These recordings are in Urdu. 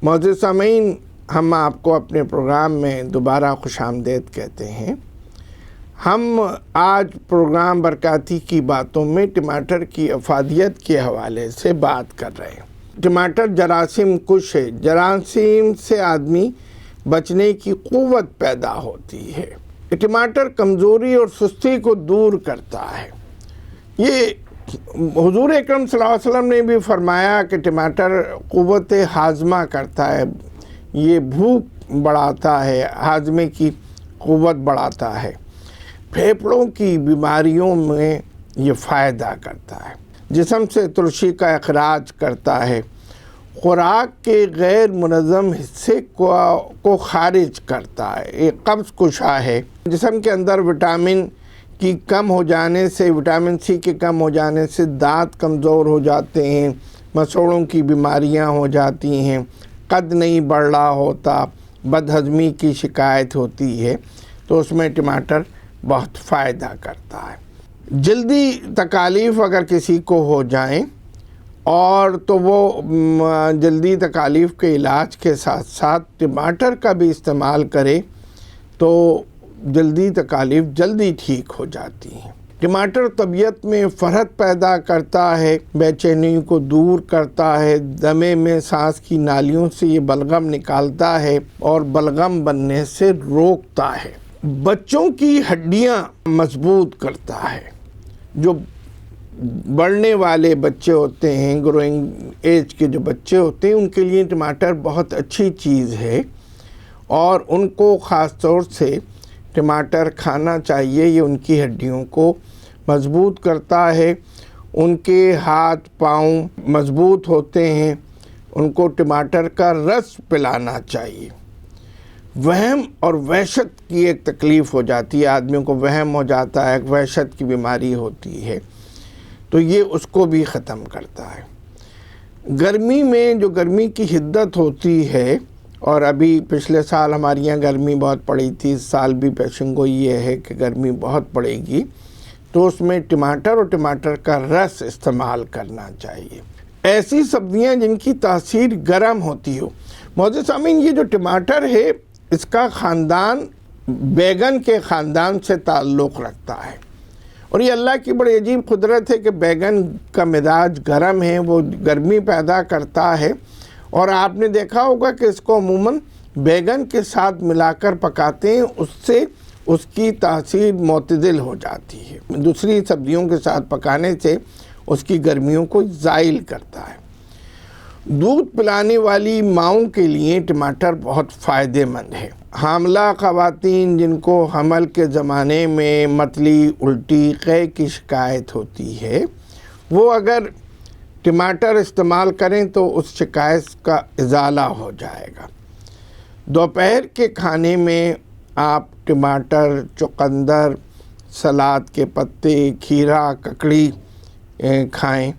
معزز سامعین، ہم آپ کو اپنے پروگرام میں دوبارہ خوش آمدید کہتے ہیں۔ ہم آج پروگرام برکاتی کی باتوں میں ٹماٹر کی افادیت کے حوالے سے بات کر رہے ہیں۔ ٹماٹر جراثیم کش ہے، جراثیم سے آدمی بچنے کی قوت پیدا ہوتی ہے۔ ٹماٹر کمزوری اور سستی کو دور کرتا ہے۔ یہ حضور اکرم صلی اللہ علیہ وسلم نے بھی فرمایا کہ ٹماٹر قوت ہاضمہ کرتا ہے، یہ بھوک بڑھاتا ہے، ہاضمے کی قوت بڑھاتا ہے، پھیپھڑوں کی بیماریوں میں یہ فائدہ کرتا ہے، جسم سے ترشی کا اخراج کرتا ہے، خوراک کے غیر منظم حصے کو خارج کرتا ہے، ایک قبض کشا ہے۔ جسم کے اندر وٹامن کی کم ہو جانے سے، وٹامن سی کے کم ہو جانے سے دانت کمزور ہو جاتے ہیں، مسوڑوں کی بیماریاں ہو جاتی ہیں، قد نہیں بڑھ رہا ہوتا، بد ہضمی کی شکایت ہوتی ہے، تو اس میں ٹماٹر بہت فائدہ کرتا ہے۔ جلدی تکالیف اگر کسی کو ہو جائیں اور تو وہ جلدی تکالیف کے علاج کے ساتھ ساتھ ٹماٹر کا بھی استعمال کرے تو جلدی تکالیف جلدی ٹھیک ہو جاتی ہیں۔ ٹماٹر طبیعت میں فرحت پیدا کرتا ہے، بے چینی کو دور کرتا ہے، دمے میں سانس کی نالیوں سے یہ بلغم نکالتا ہے اور بلغم بننے سے روکتا ہے۔ بچوں کی ہڈیاں مضبوط کرتا ہے۔ جو بڑھنے والے بچے ہوتے ہیں، گروئنگ ایج کے جو بچے ہوتے ہیں، ان کے لیے ٹماٹر بہت اچھی چیز ہے اور ان کو خاص طور سے ٹماٹر کھانا چاہیے۔ یہ ان کی ہڈیوں کو مضبوط کرتا ہے، ان کے ہاتھ پاؤں مضبوط ہوتے ہیں، ان کو ٹماٹر کا رس پلانا چاہیے۔ وہم اور وحشت کی ایک تکلیف ہو جاتی ہے، آدمیوں کو وہم ہو جاتا ہے، وحشت کی بیماری ہوتی ہے، تو یہ اس کو بھی ختم کرتا ہے۔ گرمی میں جو گرمی کی حدت ہوتی ہے، اور ابھی پچھلے سال ہمارے یہاں گرمی بہت پڑی تھی، اس سال بھی پیشن گوئی یہ ہے کہ گرمی بہت پڑے گی، تو اس میں ٹماٹر اور ٹماٹر کا رس استعمال کرنا چاہیے۔ ایسی سبزیاں جن کی تاثیر گرم ہوتی ہو۔ معزز سامعین، یہ جو ٹماٹر ہے اس کا خاندان بیگن کے خاندان سے تعلق رکھتا ہے، اور یہ اللہ کی بڑی عجیب قدرت ہے کہ بیگن کا مزاج گرم ہے، وہ گرمی پیدا کرتا ہے، اور آپ نے دیکھا ہوگا کہ اس کو عموماً بیگن کے ساتھ ملا کر پکاتے ہیں، اس سے اس کی تاثیر معتدل ہو جاتی ہے، دوسری سبزیوں کے ساتھ پکانے سے اس کی گرمیوں کو زائل کرتا ہے۔ دودھ پلانے والی ماؤں کے لیے ٹماٹر بہت فائدہ مند ہے۔ حاملہ خواتین جن کو حمل کے زمانے میں متلی، الٹی، قے کی شکایت ہوتی ہے، وہ اگر ٹماٹر استعمال کریں تو اس شکایت کا ازالہ ہو جائے گا۔ دوپہر کے کھانے میں آپ ٹماٹر، چقندر، سلاد کے پتے، کھیرا، ککڑی کھائیں۔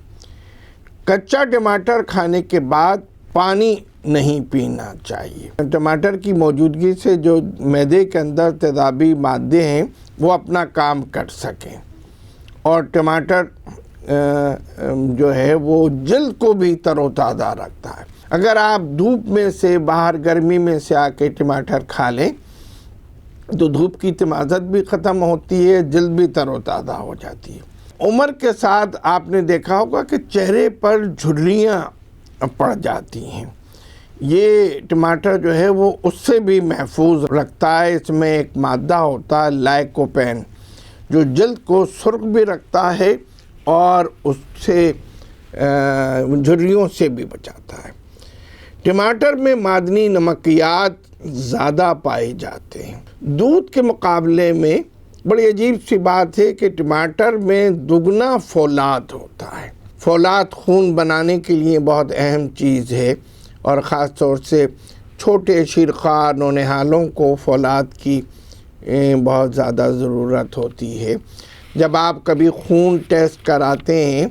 کچا ٹماٹر کھانے کے بعد پانی نہیں پینا چاہیے۔ ٹماٹر کی موجودگی سے جو معدے کے اندر تیزابی مادے ہیں وہ اپنا کام کر سکیں، اور ٹماٹر جو ہے وہ جلد کو بھی تر و تازہ رکھتا ہے۔ اگر آپ دھوپ میں سے، باہر گرمی میں سے آ کے ٹماٹر کھا لیں تو دھوپ کی تمازت بھی ختم ہوتی ہے، جلد بھی تر و تازہ ہو جاتی ہے۔ عمر کے ساتھ آپ نے دیکھا ہوگا کہ چہرے پر جھریاں پڑ جاتی ہیں، یہ ٹماٹر جو ہے وہ اس سے بھی محفوظ رکھتا ہے۔ اس میں ایک مادہ ہوتا ہے لائکوپین، جو جلد کو سرخ بھی رکھتا ہے اور اس سے جھریوں سے بھی بچاتا ہے۔ ٹماٹر میں معدنی نمکیات زیادہ پائے جاتے ہیں۔ دودھ کے مقابلے میں بڑی عجیب سی بات ہے کہ ٹماٹر میں دگنا فولاد ہوتا ہے۔ فولاد خون بنانے کے لیے بہت اہم چیز ہے، اور خاص طور سے چھوٹے شیرخوار نونہالوں کو فولاد کی بہت زیادہ ضرورت ہوتی ہے۔ جب آپ کبھی خون ٹیسٹ کراتے ہیں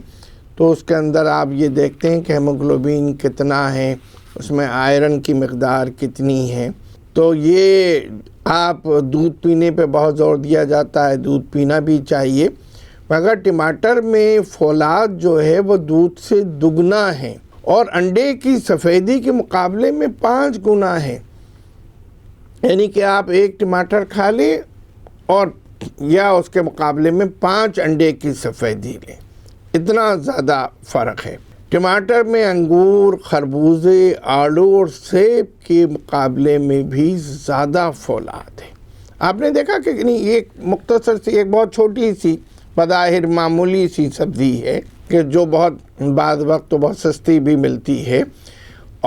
تو اس کے اندر آپ یہ دیکھتے ہیں کہ ہیموگلوبین کتنا ہے، اس میں آئرن کی مقدار کتنی ہے، تو یہ آپ دودھ پینے پہ بہت زور دیا جاتا ہے، دودھ پینا بھی چاہیے، مگر ٹماٹر میں فولاد جو ہے وہ دودھ سے دگنا ہے، اور انڈے کی سفیدی کے مقابلے میں 5 گنا ہے، یعنی کہ آپ ایک ٹماٹر کھا لیں اور یا اس کے مقابلے میں 5 انڈے کی سفیدی لیں، اتنا زیادہ فرق ہے۔ ٹماٹر میں انگور، خربوزے، آڑو اور سیب کے مقابلے میں بھی زیادہ فولاد ہے۔ آپ نے دیکھا کہ نہیں، ایک مختصر سی، ایک بہت چھوٹی سی بظاہر معمولی سی سبزی ہے کہ جو بہت بعض وقت تو بہت سستی بھی ملتی ہے،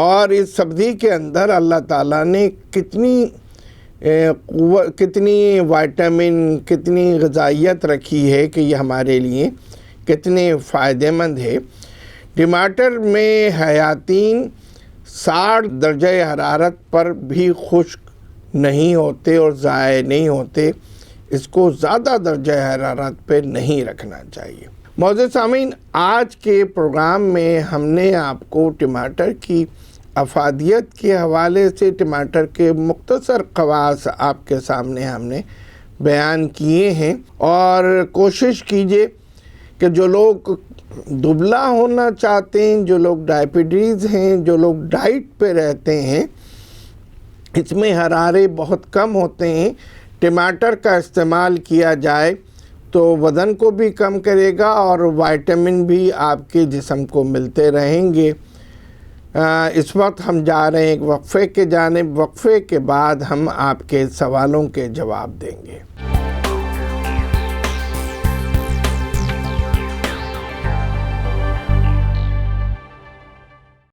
اور اس سبزی کے اندر اللہ تعالیٰ نے کتنی وائٹامن، کتنی غذائیت رکھی ہے کہ یہ ہمارے لیے کتنے فائدہ مند ہے۔ ٹماٹر میں حیاتین 60 درجہ حرارت پر بھی خشک نہیں ہوتے اور ضائع نہیں ہوتے، اس کو زیادہ درجہ حرارت پہ نہیں رکھنا چاہیے۔ معزز سامعین، آج کے پروگرام میں ہم نے آپ کو ٹماٹر کی افادیت کے حوالے سے ٹماٹر کے مختصر خواص آپ کے سامنے ہم نے بیان کیے ہیں، اور کوشش کیجئے کہ جو لوگ دبلا ہونا چاہتے ہیں، جو لوگ ڈائبٹیز ہیں، جو لوگ ڈائٹ پہ رہتے ہیں، اس میں حرارے بہت کم ہوتے ہیں، ٹماٹر کا استعمال کیا جائے تو وزن کو بھی کم کرے گا اور وائٹامن بھی آپ کے جسم کو ملتے رہیں گے۔ اس وقت ہم جا رہے ہیں ایک وقفے کے جانب، وقفے کے بعد ہم آپ کے سوالوں کے جواب دیں گے۔